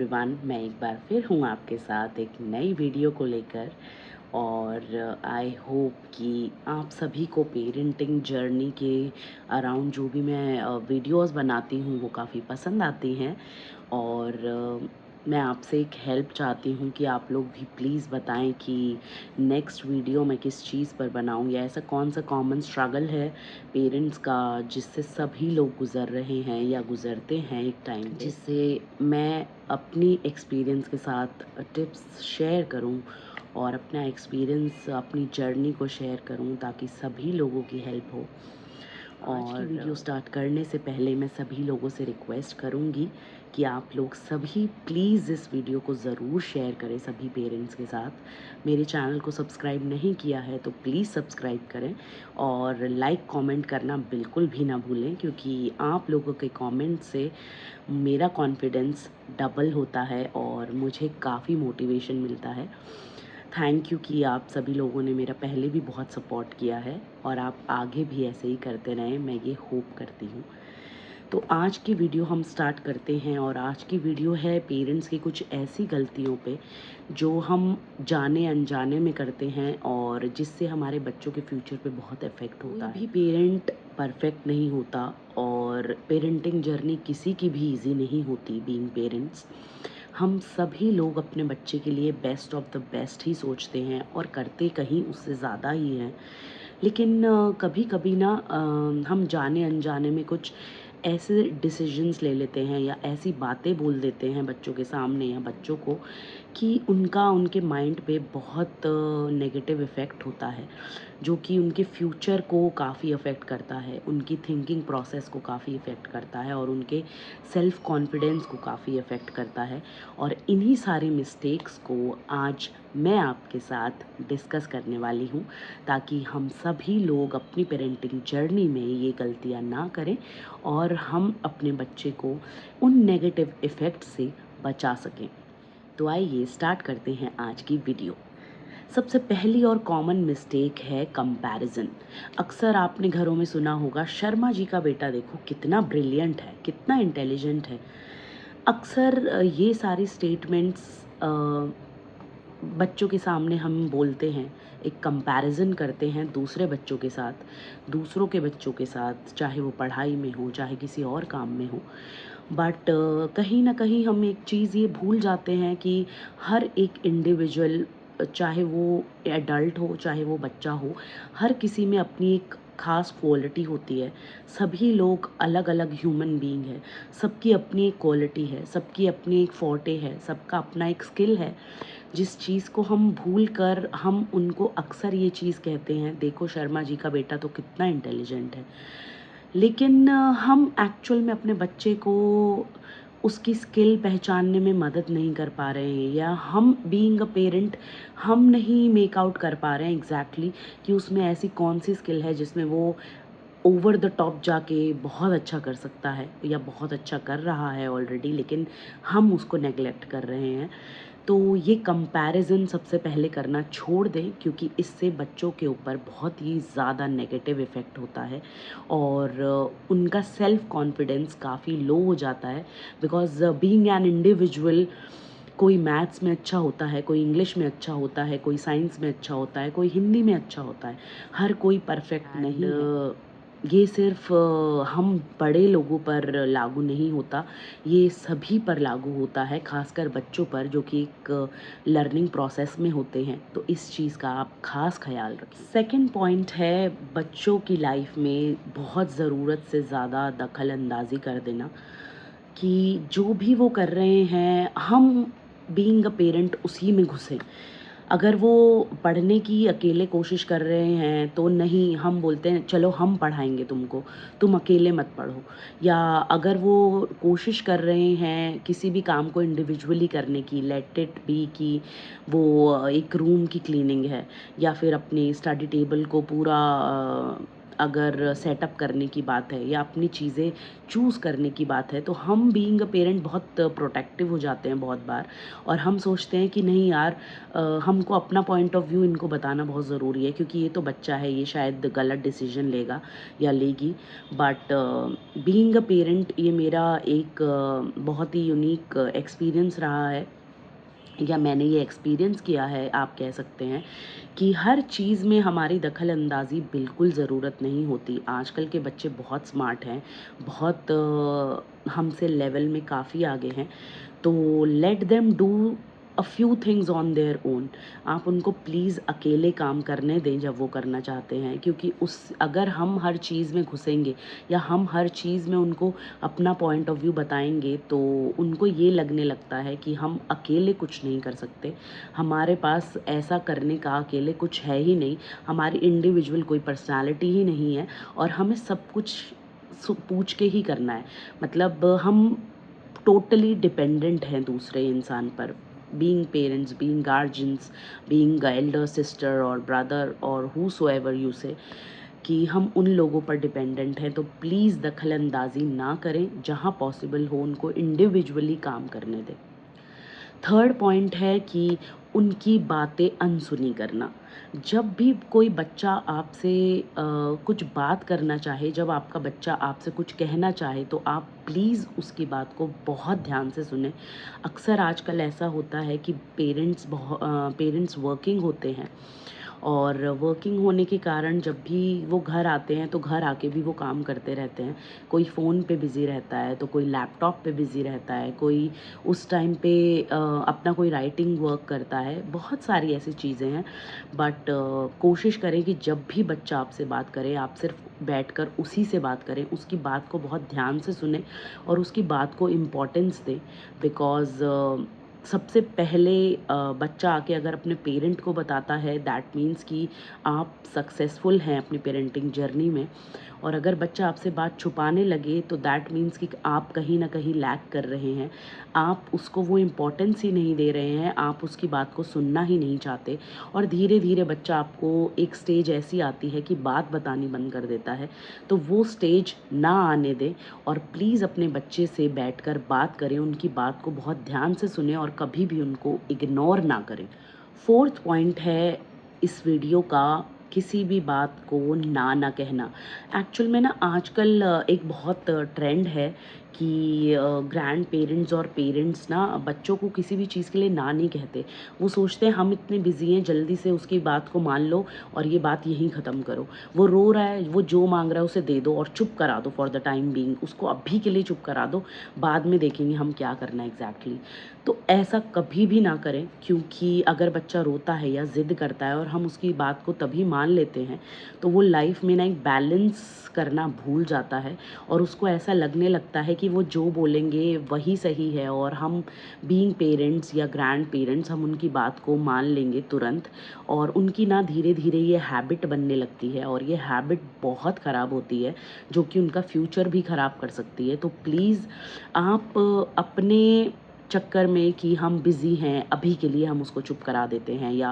Everyone, मैं एक बार फिर हूँ आपके साथ एक नई वीडियो को लेकर। और आई होप कि आप सभी को पेरेंटिंग जर्नी के अराउंड जो भी मैं वीडियोस बनाती हूँ वो काफ़ी पसंद आती हैं। और मैं आपसे एक हेल्प चाहती हूँ कि आप लोग भी प्लीज़ बताएं कि नेक्स्ट वीडियो मैं किस चीज़ पर बनाऊँ, या ऐसा कौन सा कॉमन स्ट्रगल है पेरेंट्स का जिससे सभी लोग गुज़र रहे हैं या गुज़रते हैं एक टाइम पे, जिससे मैं अपनी एक्सपीरियंस के साथ टिप्स शेयर करूं और अपना एक्सपीरियंस अपनी जर्नी को शेयर करूं ताकि सभी लोगों की हेल्प हो। आज की वीडियो स्टार्ट करने से पहले मैं सभी लोगों से रिक्वेस्ट करूंगी कि आप लोग सभी प्लीज़ इस वीडियो को ज़रूर शेयर करें सभी पेरेंट्स के साथ। मेरे चैनल को सब्सक्राइब नहीं किया है तो प्लीज़ सब्सक्राइब करें और लाइक कमेंट करना बिल्कुल भी ना भूलें, क्योंकि आप लोगों के कमेंट से मेरा कॉन्फिडेंस डबल होता है और मुझे काफ़ी मोटिवेशन मिलता है। थैंक यू कि आप सभी लोगों ने मेरा पहले भी बहुत सपोर्ट किया है और आप आगे भी ऐसे ही करते रहें, मैं ये होप करती हूँ। तो आज की वीडियो हम स्टार्ट करते हैं और आज की वीडियो है पेरेंट्स की कुछ ऐसी गलतियों पे जो हम जाने अनजाने में करते हैं और जिससे हमारे बच्चों के फ्यूचर पे बहुत इफ़ेक्ट होता है। कोई भी पेरेंट परफेक्ट नहीं होता और पेरेंटिंग जर्नी किसी की भी इजी नहीं होती। बीइंग पेरेंट्स, हम सभी लोग अपने बच्चे के लिए बेस्ट ऑफ द बेस्ट ही सोचते हैं और करते कहीं उससे ज़्यादा ही हैं। लेकिन कभी कभी ना हम जाने अनजाने में कुछ ऐसे डिसीजंस ले लेते हैं या ऐसी बातें बोल देते हैं बच्चों के सामने या बच्चों को कि उनका उनके माइंड पे बहुत नेगेटिव इफ़ेक्ट होता है, जो कि उनके फ्यूचर को काफ़ी अफेक्ट करता है, उनकी थिंकिंग प्रोसेस को काफ़ी अफेक्ट करता है और उनके सेल्फ कॉन्फिडेंस को काफ़ी अफेक्ट करता है। और इन्हीं सारे मिस्टेक्स को आज मैं आपके साथ डिस्कस करने वाली हूँ ताकि हम सभी लोग अपनी पेरेंटिंग जर्नी में ये गलतियाँ ना करें और हम अपने बच्चे को उन नेगेटिव इफ़ेक्ट से बचा सकें। तो आइए स्टार्ट करते हैं आज की वीडियो। सबसे पहली और कॉमन मिस्टेक है कंपैरिजन। अक्सर आपने घरों में सुना होगा, शर्मा जी का बेटा देखो कितना ब्रिलियंट है, कितना इंटेलिजेंट है। अक्सर ये सारी स्टेटमेंट्स बच्चों के सामने हम बोलते हैं, एक कंपैरिजन करते हैं दूसरे बच्चों के साथ, दूसरों के बच्चों के साथ, चाहे वो पढ़ाई में हो चाहे किसी और काम में हो। बट कहीं ना कहीं हम एक चीज़ ये भूल जाते हैं कि हर एक इंडिविजुअल, चाहे वो एडल्ट हो चाहे वो बच्चा हो, हर किसी में अपनी एक ख़ास क्वालिटी होती है। सभी लोग अलग अलग ह्यूमन बीइंग है, सबकी अपनी एक क्वालिटी है, सबकी अपनी एक फोर्टे है, सबका अपना एक स्किल है। जिस चीज़ को हम भूल कर हम उनको अक्सर ये चीज़ कहते हैं, देखो शर्मा जी का बेटा तो कितना इंटेलिजेंट है। लेकिन हम एक्चुअल में अपने बच्चे को उसकी स्किल पहचानने में मदद नहीं कर पा रहे हैं, या हम बीइंग अ पेरेंट हम नहीं मेक आउट कर पा रहे हैं एग्जैक्टली कि उसमें ऐसी कौन सी स्किल है जिसमें वो ओवर द टॉप जाके बहुत अच्छा कर सकता है या बहुत अच्छा कर रहा है ऑलरेडी, लेकिन हम उसको नेग्लेक्ट कर रहे हैं। तो ये कंपैरिजन सबसे पहले करना छोड़ दें, क्योंकि इससे बच्चों के ऊपर बहुत ही ज़्यादा नेगेटिव इफ़ेक्ट होता है और उनका सेल्फ कॉन्फिडेंस काफ़ी लो हो जाता है। बिकॉज बीइंग एन इंडिविजुअल, कोई मैथ्स में अच्छा होता है, कोई इंग्लिश में अच्छा होता है, कोई साइंस में अच्छा होता है, कोई हिंदी में अच्छा होता है, हर कोई परफेक्ट नहीं है। ये सिर्फ हम बड़े लोगों पर लागू नहीं होता, ये सभी पर लागू होता है, खासकर बच्चों पर जो कि एक लर्निंग प्रोसेस में होते हैं। तो इस चीज़ का आप खास ख्याल रखें। सेकंड पॉइंट है बच्चों की लाइफ में बहुत ज़रूरत से ज़्यादा दखल अंदाजी कर देना, कि जो भी वो कर रहे हैं हम बीइंग अ पेरेंट उसी में घुसें। अगर वो पढ़ने की अकेले कोशिश कर रहे हैं तो नहीं, हम बोलते हैं चलो हम पढ़ाएंगे तुमको, तुम अकेले मत पढ़ो। या अगर वो कोशिश कर रहे हैं किसी भी काम को इंडिविजुअली करने की, लेट इट बी कि वो एक रूम की क्लीनिंग है या फिर अपने स्टडी टेबल को पूरा अगर सेटअप करने की बात है या अपनी चीज़ें चूज़ करने की बात है, तो हम बीइंग अ पेरेंट बहुत प्रोटेक्टिव हो जाते हैं बहुत बार, और हम सोचते हैं कि नहीं यार, हमको अपना पॉइंट ऑफ व्यू इनको बताना बहुत ज़रूरी है, क्योंकि ये तो बच्चा है, ये शायद गलत डिसीजन लेगा या लेगी। बट बीइंग अ पेरेंट ये मेरा एक बहुत ही यूनिक एक्सपीरियंस रहा है, या मैंने ये एक्सपीरियंस किया है, आप कह सकते हैं कि हर चीज़ में हमारी दखल अंदाज़ी बिल्कुल ज़रूरत नहीं होती। आजकल के बच्चे बहुत स्मार्ट हैं, बहुत हमसे लेवल में काफ़ी आगे हैं, तो let them do a few things on their own. आप उनको प्लीज़ अकेले काम करने दें जब वो करना चाहते हैं, क्योंकि उस अगर हम हर चीज़ में घुसेंगे या हम हर चीज़ में उनको अपना पॉइंट ऑफ व्यू बताएंगे, तो उनको ये लगने लगता है कि हम अकेले कुछ नहीं कर सकते, हमारे पास ऐसा करने का अकेले कुछ है ही नहीं, हमारी इंडिविजुअल कोई पर्सनालिटी ही नहीं है, और हमें सब कुछ पूछ के ही करना है। मतलब हम टोटली डिपेंडेंट हैं दूसरे इंसान पर, being parents, being guardians, being Elder sister और ब्रदर और हूसोएवर यू से, कि हम उन लोगों पर डिपेंडेंट हैं। तो प्लीज़ दखल अंदाज़ी ना करें, जहाँ पॉसिबल हो उनको इंडिविजुअली काम करने दें। थर्ड पॉइंट है कि उनकी बातें अनसुनी करना। जब भी कोई बच्चा आपसे कुछ बात करना चाहे, जब आपका बच्चा आपसे कुछ कहना चाहे, तो आप प्लीज़ उसकी बात को बहुत ध्यान से सुनें। अक्सर आजकल ऐसा होता है कि पेरेंट्स वर्किंग होते हैं, और वर्किंग होने के कारण जब भी वो घर आते हैं, तो घर आके भी वो काम करते रहते हैं। कोई फ़ोन पे बिज़ी रहता है, तो कोई लैपटॉप पे बिज़ी रहता है, कोई उस टाइम पे अपना कोई राइटिंग वर्क करता है, बहुत सारी ऐसी चीज़ें हैं। बट कोशिश करें कि जब भी बच्चा आपसे बात करे, आप सिर्फ बैठकर उसी से बात करें, उसकी बात को बहुत ध्यान से सुनें और उसकी बात को इम्पोर्टेंस दें। बिकॉज़ सबसे पहले बच्चा आके अगर अपने पेरेंट को बताता है, दैट मीन्स कि आप सक्सेसफुल हैं अपनी पेरेंटिंग जर्नी में। और अगर बच्चा आपसे बात छुपाने लगे, तो दैट मीन्स कि आप कहीं ना कहीं लैक कर रहे हैं, आप उसको वो इम्पोर्टेंस ही नहीं दे रहे हैं, आप उसकी बात को सुनना ही नहीं चाहते। और धीरे धीरे बच्चा आपको एक स्टेज ऐसी आती है कि बात बतानी बंद कर देता है। तो वो स्टेज ना आने दें, और प्लीज़ अपने बच्चे से बैठकर बात करें, उनकी बात को बहुत ध्यान से सुनें और कभी भी उनको इग्नोर ना करें। फोर्थ पॉइंट है इस वीडियो का, किसी भी बात को ना कहना। एक्चुअल में ना आजकल एक बहुत ट्रेंड है कि ग्रैंड पेरेंट्स और पेरेंट्स ना बच्चों को किसी भी चीज़ के लिए ना नहीं कहते। वो सोचते हैं हम इतने बिजी हैं, जल्दी से उसकी बात को मान लो और ये बात यहीं ख़त्म करो। वो रो रहा है, वो जो मांग रहा है उसे दे दो और चुप करा दो फॉर द टाइम बीइंग, उसको अभी के लिए चुप करा दो, बाद में देखेंगे हम क्या करना है एग्जैक्टली। तो ऐसा कभी भी ना करें, क्योंकि अगर बच्चा रोता है या ज़िद करता है और हम उसकी बात को तभी मान लेते हैं, तो वो लाइफ में ना एक बैलेंस करना भूल जाता है, और उसको ऐसा लगने लगता है कि वो जो बोलेंगे वही सही है, और हम बीइंग पेरेंट्स या ग्रैंड पेरेंट्स हम उनकी बात को मान लेंगे तुरंत। और उनकी ना धीरे धीरे ये हैबिट बनने लगती है, और ये हैबिट बहुत ख़राब होती है, जो कि उनका फ्यूचर भी ख़राब कर सकती है। तो प्लीज़ आप अपने चक्कर में कि हम बिज़ी हैं, अभी के लिए हम उसको चुप करा देते हैं, या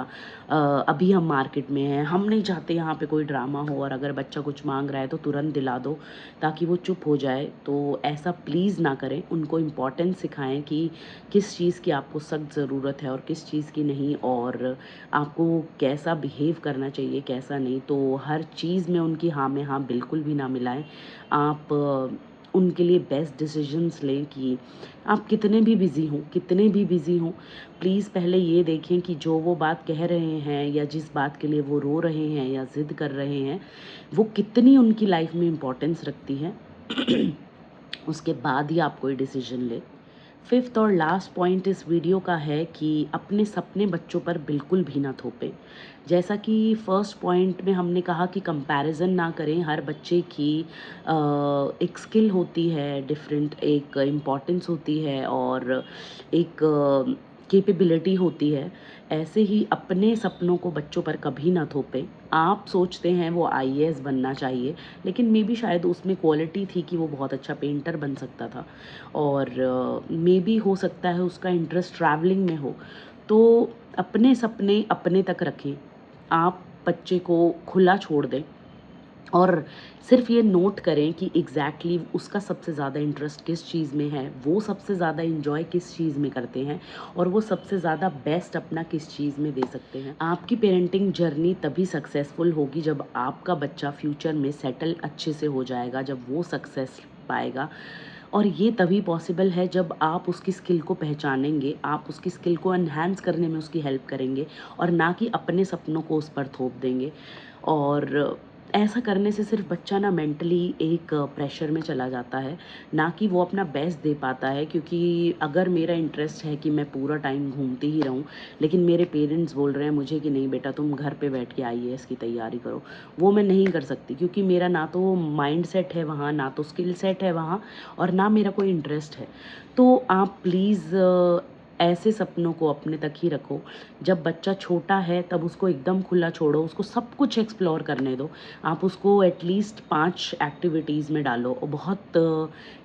अभी हम मार्केट में हैं, हम नहीं चाहते यहाँ पे कोई ड्रामा हो, और अगर बच्चा कुछ मांग रहा है तो तुरंत दिला दो ताकि वो चुप हो जाए। तो ऐसा प्लीज़ ना करें। उनको इम्पोर्टेंस सिखाएं कि किस चीज़ की आपको सख्त ज़रूरत है और किस चीज़ की नहीं, और आपको कैसा बिहेव करना चाहिए कैसा नहीं। तो हर चीज़ में उनकी हाँ में हाँ बिल्कुल भी ना मिलाएं। आप उनके लिए बेस्ट डिसीजंस लें कि आप कितने भी बिज़ी हों, प्लीज़ पहले ये देखें कि जो वो बात कह रहे हैं या जिस बात के लिए वो रो रहे हैं या ज़िद कर रहे हैं, वो कितनी उनकी लाइफ में इम्पोर्टेंस रखती है। उसके बाद ही आप कोई डिसीजन लें। फिफ्थ और लास्ट पॉइंट इस वीडियो का है कि अपने सपने बच्चों पर बिल्कुल भी ना थोपें। जैसा कि फर्स्ट पॉइंट में हमने कहा कि कंपैरिजन ना करें, हर बच्चे की एक स्किल होती है डिफरेंट, एक इम्पॉर्टेंस होती है और एक कैपेबिलिटी होती है। ऐसे ही अपने सपनों को बच्चों पर कभी ना थोपें। आप सोचते हैं वो आईएएस बनना चाहिए, लेकिन मे बी शायद उसमें क्वालिटी थी कि वो बहुत अच्छा पेंटर बन सकता था, और मे बी हो सकता है उसका इंटरेस्ट ट्रैवलिंग में हो। तो अपने सपने अपने तक रखें, आप बच्चे को खुला छोड़ दें, और सिर्फ ये नोट करें कि एग्जैक्टली उसका सबसे ज़्यादा इंटरेस्ट किस चीज़ में है, वो सबसे ज़्यादा इंजॉय किस चीज़ में करते हैं और वो सबसे ज़्यादा बेस्ट अपना किस चीज़ में दे सकते हैं। आपकी पेरेंटिंग जर्नी तभी सक्सेसफुल होगी जब आपका बच्चा फ्यूचर में सेटल अच्छे से हो जाएगा, जब वो सक्सेस पाएगा। और ये तभी पॉसिबल है जब आप उसकी स्किल को पहचानेंगे, आप उसकी स्किल को एनहांस करने में उसकी हेल्प करेंगे और ना कि अपने सपनों को उस पर थोप देंगे। और ऐसा करने से सिर्फ बच्चा ना मेंटली एक प्रेशर में चला जाता है, ना कि वो अपना बेस्ट दे पाता है। क्योंकि अगर मेरा इंटरेस्ट है कि मैं पूरा टाइम घूमती ही रहूं, लेकिन मेरे पेरेंट्स बोल रहे हैं मुझे कि नहीं बेटा तुम घर पे बैठ के आईएएस की तैयारी करो, वो मैं नहीं कर सकती, क्योंकि मेरा ना तो माइंड सेट है वहाँ, ना तो स्किल सेट है वहाँ, और ना मेरा कोई इंटरेस्ट है। तो आप प्लीज़ ऐसे सपनों को अपने तक ही रखो। जब बच्चा छोटा है तब उसको एकदम खुला छोड़ो, उसको सब कुछ एक्सप्लोर करने दो। आप उसको एटलीस्ट 5 एक्टिविटीज़ में डालो और बहुत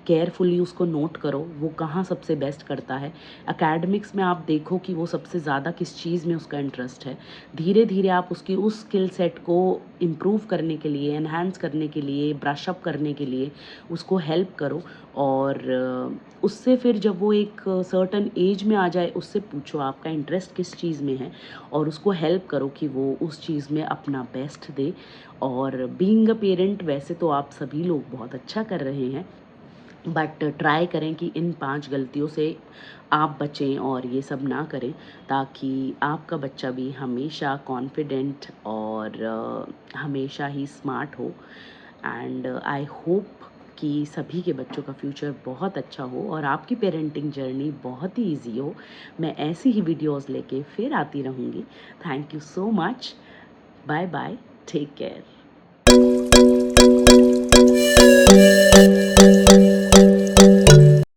केयरफुली उसको नोट करो वो कहाँ सबसे बेस्ट करता है। एकेडमिक्स में आप देखो कि वो सबसे ज़्यादा किस चीज़ में उसका इंटरेस्ट है। धीरे धीरे आप उसकी उस स्किल सेट को इम्प्रूव करने के लिए, एनहांस करने के लिए, ब्रश अप करने के लिए उसको हेल्प करो। और उससे फिर जब वो एक सर्टेन एज में आ जाए, उससे पूछो आपका इंटरेस्ट किस चीज़ में है और उसको हेल्प करो कि वो उस चीज़ में अपना बेस्ट दे। और बीइंग अ पेरेंट वैसे तो आप सभी लोग बहुत अच्छा कर रहे हैं, बट ट्राई करें कि इन 5 गलतियों से आप बचें और ये सब ना करें, ताकि आपका बच्चा भी हमेशा कॉन्फिडेंट और हमेशा ही स्मार्ट हो। एंड आई होप कि सभी के बच्चों का फ्यूचर बहुत अच्छा हो और आपकी पेरेंटिंग जर्नी बहुत ही ईजी हो। मैं ऐसी ही वीडियोस लेके फिर आती रहूँगी। Thank you so much. Bye bye. Take care.